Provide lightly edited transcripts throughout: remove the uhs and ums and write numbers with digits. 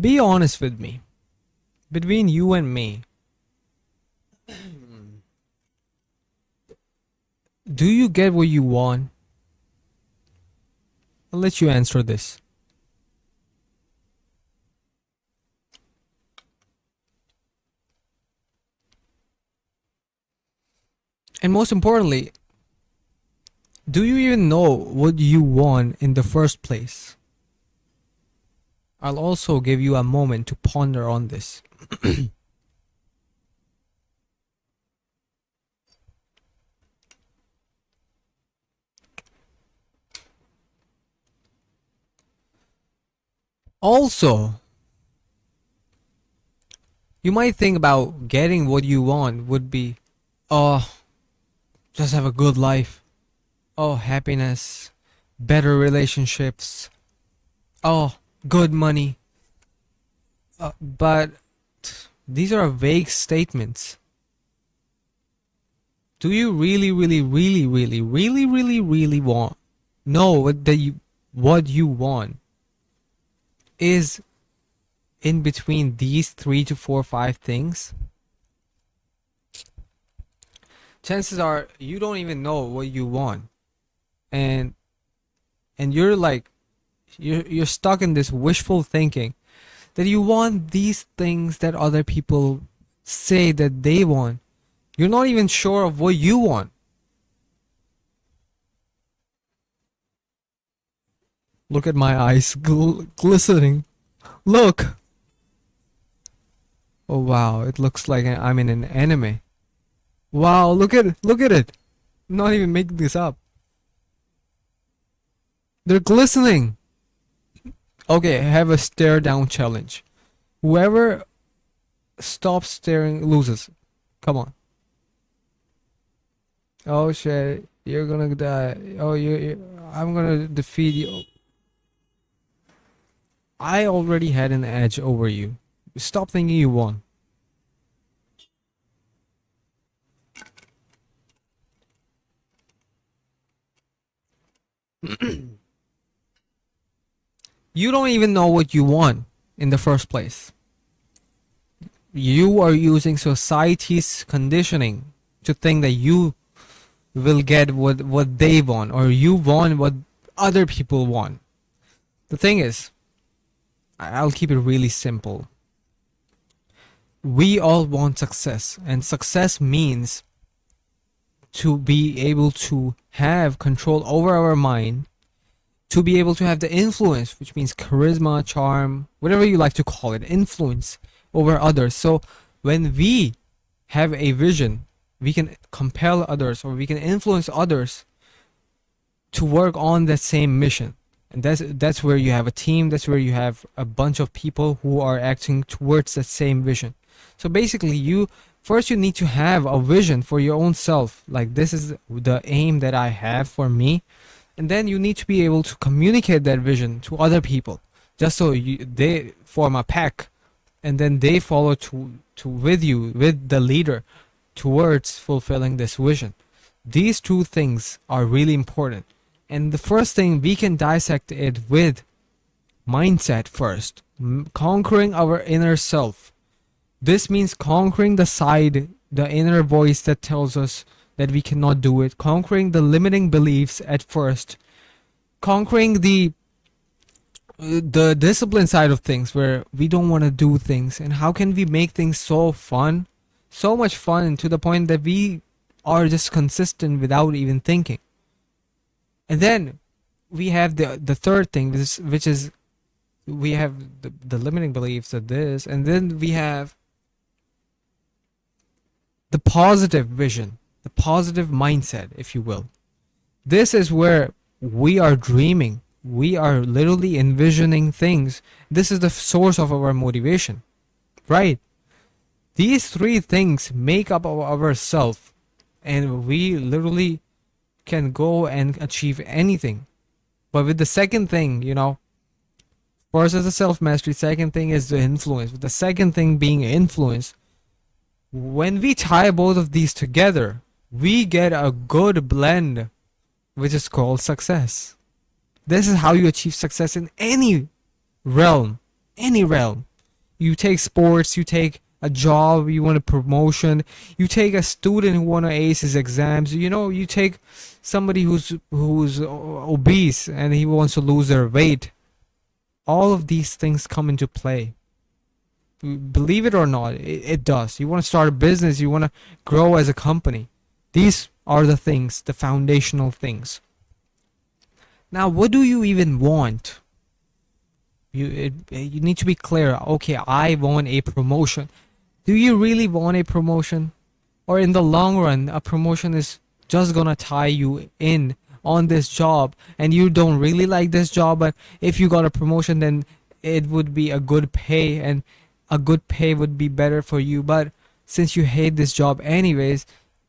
Be honest with me. Between you and me, do you get what you want? I'll let you answer this. And most importantly, do you even know what you want in the first place? I'll also give you a moment to ponder on this. Also, you might think about getting what you want would be, oh, just have a good life. Oh, happiness, better relationships. Oh, good money. But these are vague statements. Do you really want know what you want is in between these 3 to 4 5 things? Chances are you don't even know what you want, and you're like you're stuck in this wishful thinking that you want these things that other people say that they want. You're not even sure of what you want. Look at my eyes glistening. Look. Oh wow, it looks like I'm in an anime. Wow, look at it. Look at it. I'm not even making this up. They're glistening. Okay, I have a stare down challenge. Whoever stops staring loses. Come on. Oh shit, you're gonna die. Oh, I'm gonna defeat you. I already had an edge over you. Stop thinking you won. You don't even know what you want in the first place. You are using society's conditioning to think that you will get what they want, or you want what other people want. The thing is, I'll keep it really simple. We all want success, and success means to be able to have control over our mind, to be able to have the influence, which means charisma, charm, whatever you like to call it, influence over others. So when we have a vision, we can compel others, or we can influence others to work on that same mission. And that's where you have a team. That's where you have a bunch of people who are acting towards that same vision. So basically, you need to have a vision for your own self. Like, this is the aim that I have for me, and then you need to be able to communicate that vision to other people, just so they form a pack, and then they follow with you, with the leader, towards fulfilling this vision. These two things are really important. And the first thing, we can dissect it with mindset first. Conquering our inner self. This means conquering the inner voice that tells us that we cannot do it. Conquering the limiting beliefs at first. Conquering the discipline side of things, where we don't want to do things. And how can we make things so fun? So much fun, to the point that we are just consistent without even thinking. And then we have the third thing, which is we have the limiting beliefs of this, and then we have the positive vision, the positive mindset, if you will. This is where we are dreaming. We are literally envisioning things. This is the source of our motivation, right? These three things make up our self, and we literally can go and achieve anything. But with the second thing, first is the self-mastery, second thing is the influence. With the second thing being influence, when we tie both of these together, we get a good blend, which is called success. This is how you achieve success in any realm. Any realm. You take sports, you take a job, you want a promotion, you take a student who want to ace his exams, you know, you take somebody who's obese and he wants to lose their weight. All of these things come into play. Believe it or not, it does. You want to start a business, you want to grow as a company. These are the things, the foundational things. Now, what do you even want? You need to be clear. Okay, I want a promotion. Do you really want a promotion? Or in the long run, a promotion is just gonna tie you in on this job and you don't really like this job, but if you got a promotion, then it would be a good pay and a good pay would be better for you. But since you hate this job anyways,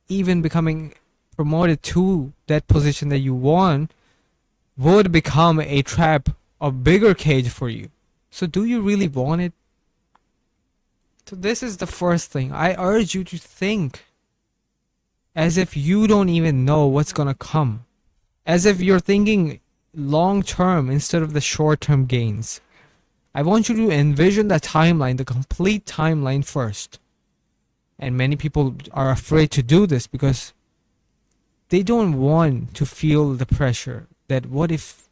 even becoming promoted to that position that you want would become a trap, a bigger cage for you. So do you really want it? So this is the first thing. I urge you to think as if you don't even know what's gonna come. As if you're thinking long term instead of the short term gains. I want you to envision the timeline, the complete timeline first. And many people are afraid to do this because they don't want to feel the pressure that what if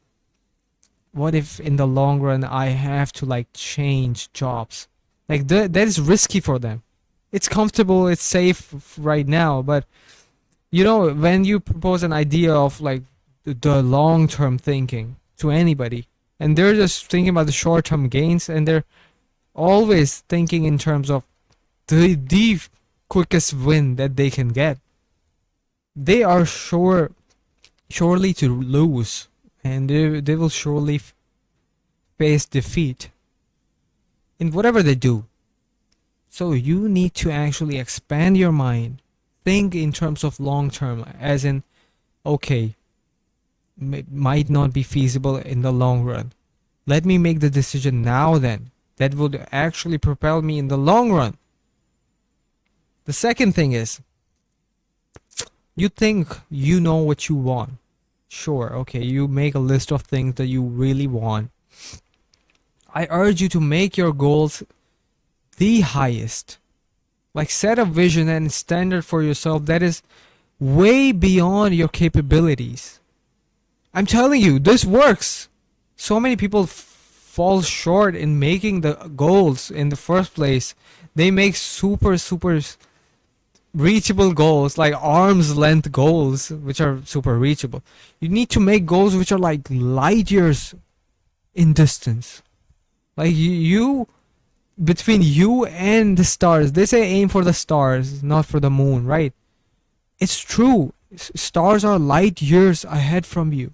in the long run I have to like change jobs. Like that is risky for them. It's comfortable, it's safe right now, but you know, when you propose an idea of like the long-term thinking to anybody, and they're just thinking about the short-term gains, and they're always thinking in terms of the quickest win that they can get, they are surely to lose, and they will surely face defeat in whatever they do. So you need to actually expand your mind, think in terms of long term, as in, okay, it might not be feasible in the long run. Let me make the decision now then that would actually propel me in the long run. The second thing is, you think you know what you want. Sure, okay, you make a list of things that you really want. I urge you to make your goals the highest. Like set a vision and standard for yourself that is way beyond your capabilities. I'm telling you, this works. So many people fall short in making the goals in the first place. They make super reachable goals, like arm's length goals, which are super reachable. You need to make goals which are like light years in distance. Like you between you and the stars. They say aim for the stars, not for the moon, right? It's true. Stars are light years ahead from you.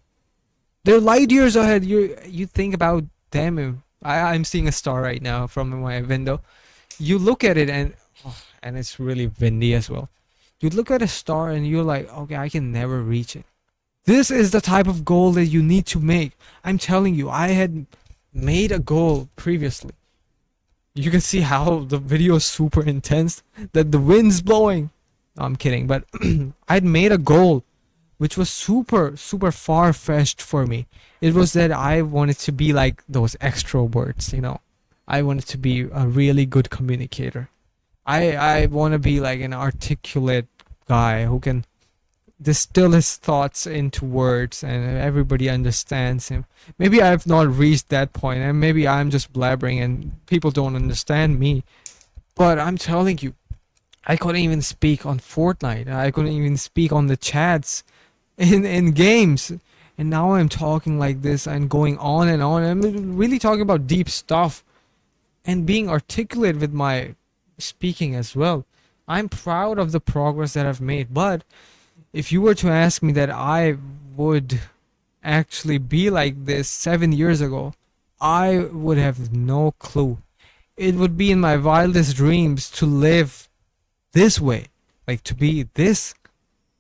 They're light years ahead. You think about them. I'm seeing a star right now from my window. You look at it and it's really windy as well. You look at a star and you're like, okay, I can never reach it. This is the type of goal that you need to make. I'm telling you, I had made a goal previously. You can see how the video is super intense, that the wind's blowing. No, I'm kidding, but I'd made a goal which was super far-fetched for me. It was that I wanted to be like those extroverts, you know. I wanted to be a really good communicator. I want to be like an articulate guy who can distill his thoughts into words and everybody understands him. Maybe I've not reached that point and maybe I'm just blabbering and people don't understand me. But I'm telling you, I couldn't even speak on Fortnite. I couldn't even speak on the chats in games. And now I'm talking like this and going on and on. I'm really talking about deep stuff and being articulate with my speaking as well. I'm proud of the progress that I've made, but if you were to ask me that I would actually be like this 7 years ago, I would have no clue. It would be in my wildest dreams to live this way, like to be this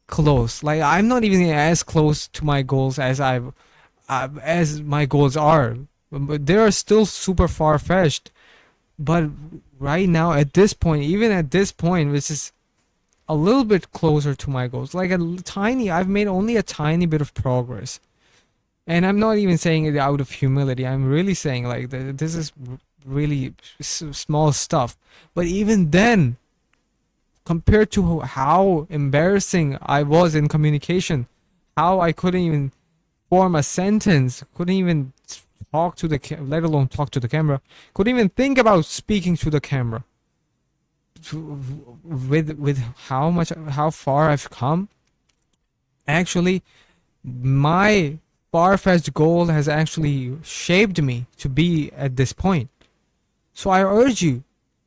close. Like I'm not even as close to my goals as my goals are, but they are still super far-fetched. But right now, at this point, even at this point, which is a little bit closer to my goals, like I've made only a tiny bit of progress. And I'm not even saying it out of humility. I'm really saying like this is really small stuff. But even then, compared to how embarrassing I was in communication, how I couldn't even form a sentence, couldn't even talk to the let alone talk to the camera, couldn't even think about speaking to the camera. With how far I've come, actually, my far-fetched goal has actually shaped me to be at this point. So I urge you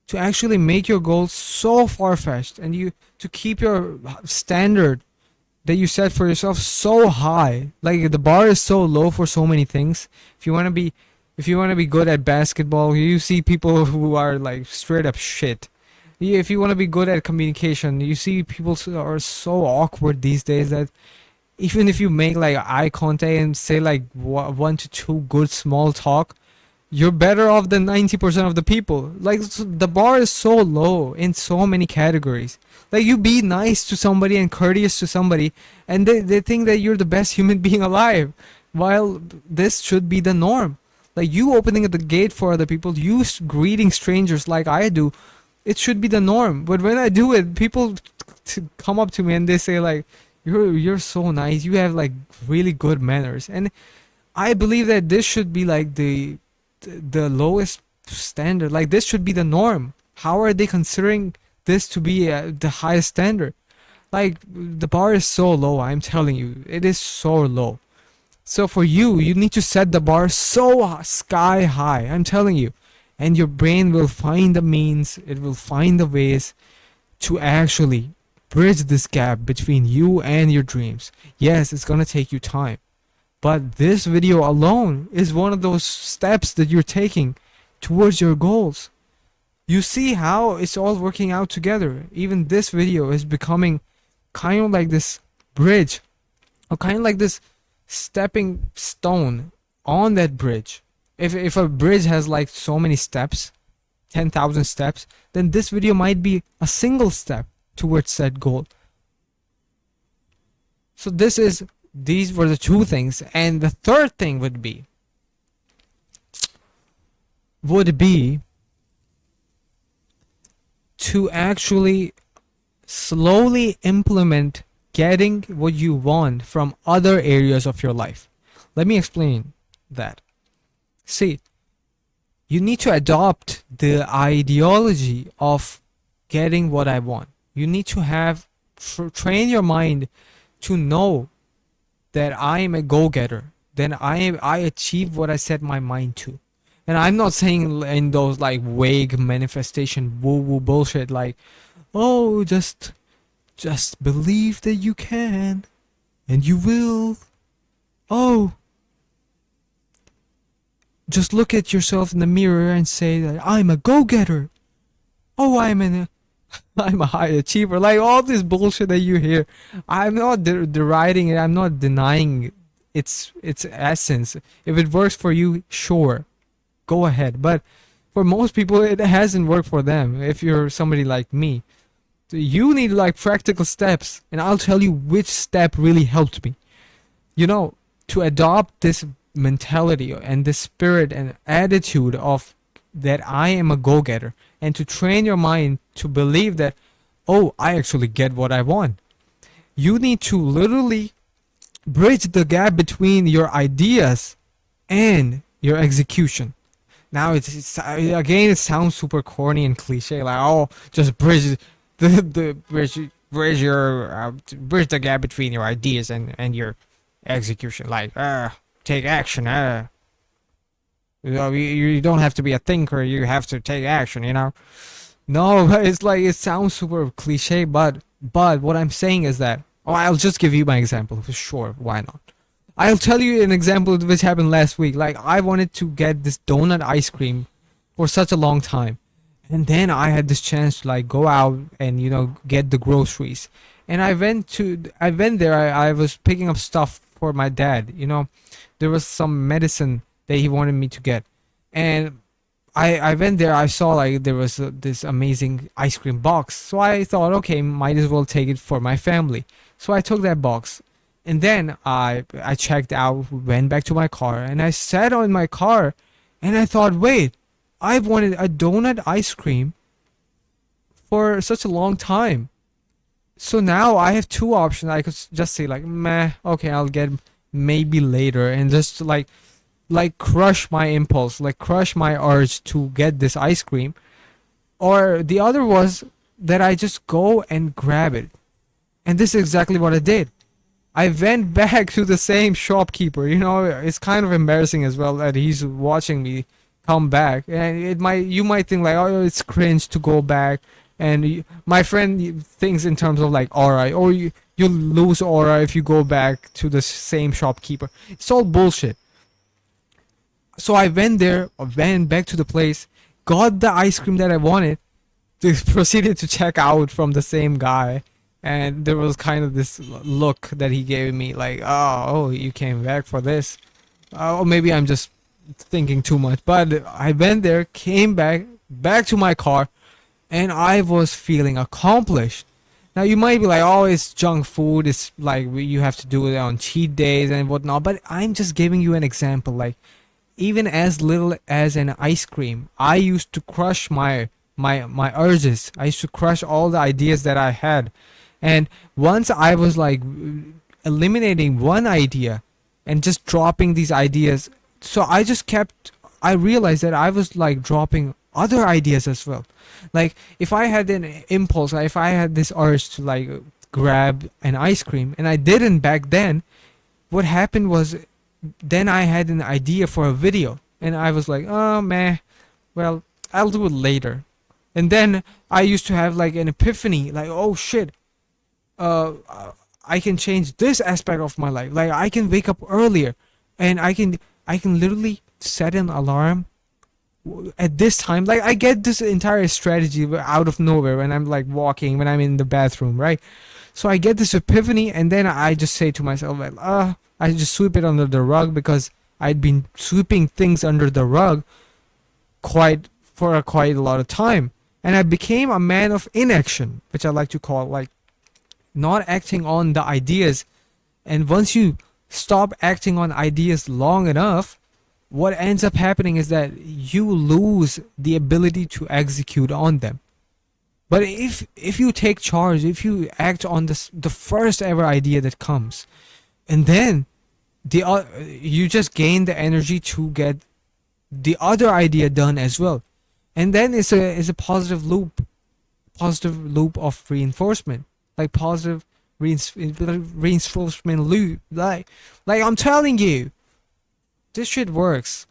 to actually make your goals so far-fetched, and you to keep your standard that you set for yourself so high. Like the bar is so low for so many things. If you want to be good at basketball, you see people who are like straight up shit. If you want to be good at communication, you see people who are so awkward these days that even if you make like eye contact and say like 1 to 2 good small talk, you're better off than 90% of the people. Like the bar is so low in so many categories. Like you be nice to somebody and courteous to somebody, and they think that you're the best human being alive, while this should be the norm. Like you opening the gate for other people, you greeting strangers like I do, it should be the norm. But when I do it, people come up to me and they say like, you're so nice, you have like really good manners. And I believe that this should be like the lowest standard. Like this should be the norm. How are they considering this to be the highest standard? Like the bar is so low, I'm telling you, it is so low. So for you, you need to set the bar so sky high, I'm telling you. And your brain will find the means, it will find the ways to actually bridge this gap between you and your dreams. Yes, it's gonna take you time, but this video alone is one of those steps that you're taking towards your goals. You see how it's all working out together. Even this video is becoming kind of like this bridge, or kind of like this stepping stone on that bridge. If a bridge has like so many steps, 10,000 steps, then this video might be a single step towards that goal. So these were the two things, and the third thing would be to actually slowly implement getting what you want from other areas of your life. Let me explain that. See, you need to adopt the ideology of getting what I want. You need to have train your mind to know that I am a go-getter. Then I achieve what I set my mind to. And I'm not saying in those like vague manifestation woo-woo bullshit like, oh, just believe that you can and you will. Oh, just look at yourself in the mirror and say that I'm a go-getter. Oh, I'm a high achiever. Like all this bullshit that you hear. I'm not deriding it. I'm not denying its essence. If it works for you, sure, go ahead. But for most people, it hasn't worked for them. If you're somebody like me, so you need like practical steps, and I'll tell you which step really helped me. You know, to adopt this mentality and this spirit and attitude of that I am a go-getter, and to train your mind to believe that, oh, I actually get what I want. You need to literally bridge the gap between your ideas and your execution. Now it's again, it sounds super corny and cliche, like, oh, just bridge bridge the gap between your ideas and your execution. Like, take action. You know, you don't have to be a thinker. You have to take action. You know. No, it's like it sounds super cliche, but what I'm saying is that, oh, I'll just give you my example. Sure, why not? I'll tell you an example which happened last week. Like I wanted to get this donut ice cream for such a long time, and then I had this chance to like go out and get the groceries. And I went there. I was picking up stuff for my dad. There was some medicine that he wanted me to get, and I went there. I saw like there was this amazing ice cream box, so I thought, okay, might as well take it for my family. So I took that box, and then I checked out, went back to my car, and I sat on my car, and I thought, wait, I've wanted a donut ice cream for such a long time. So now I have two options. I could just say like, meh, okay, I'll get maybe later, and just like crush my impulse, like crush my urge to get this ice cream. Or the other was that I just go and grab it. And this is exactly what I did. I went back to the same shopkeeper. You know, it's kind of embarrassing as well that he's watching me come back, and you might think like, oh, it's cringe to go back. And my friend thinks in terms of like aura, or you lose aura if you go back to the same shopkeeper. It's all bullshit. So I went there, went back to the place, got the ice cream that I wanted, proceeded to check out from the same guy, and there was kind of this look that he gave me like, oh, you came back for this. Or maybe I'm just thinking too much. But I went there, came back to my car, and I was feeling accomplished. Now you might be like, oh, it's junk food, it's like you have to do it on cheat days and whatnot, but I'm just giving you an example. Like, even as little as an ice cream, I used to crush my urges. I used to crush all the ideas that I had. And once I was like eliminating one idea and just dropping these ideas, so I realized that I was like dropping other ideas as well. Like, if I had an impulse, like if I had this urge to like grab an ice cream and I didn't back then, what happened was, then I had an idea for a video and I was like, oh man, well, I'll do it later. And then I used to have like an epiphany, like, oh shit, uh I can change this aspect of my life. Like, I can wake up earlier, and I can literally set an alarm at this time. Like, I get this entire strategy out of nowhere when I'm like walking, when I'm in the bathroom, right? So I get this epiphany, and then I just say to myself, like, I just sweep it under the rug, because I'd been sweeping things under the rug quite quite a lot of time. And I became a man of inaction, which I like to call, like, not acting on the ideas. And once you stop acting on ideas long enough, what ends up happening is that you lose the ability to execute on them. But if you take charge, if you act on the first ever idea that comes, and then you just gain the energy to get the other idea done as well, and then it's a positive loop of reinforcement, like positive reinforcement loop. Like I'm telling you, this shit works.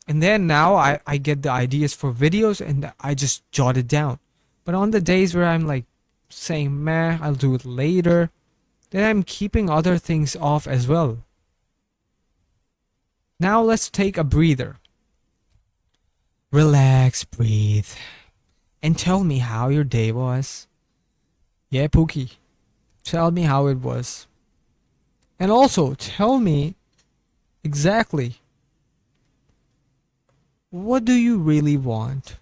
And then now I get the ideas for videos and I just jot it down. But on the days where I'm like saying, meh, I'll do it later, then I'm keeping other things off as well. Now let's take a breather. Relax, breathe, and tell me how your day was. Yeah, Pookie, tell me how it was. And also tell me exactly, what do you really want?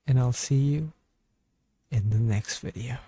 And I'll see you in the next video.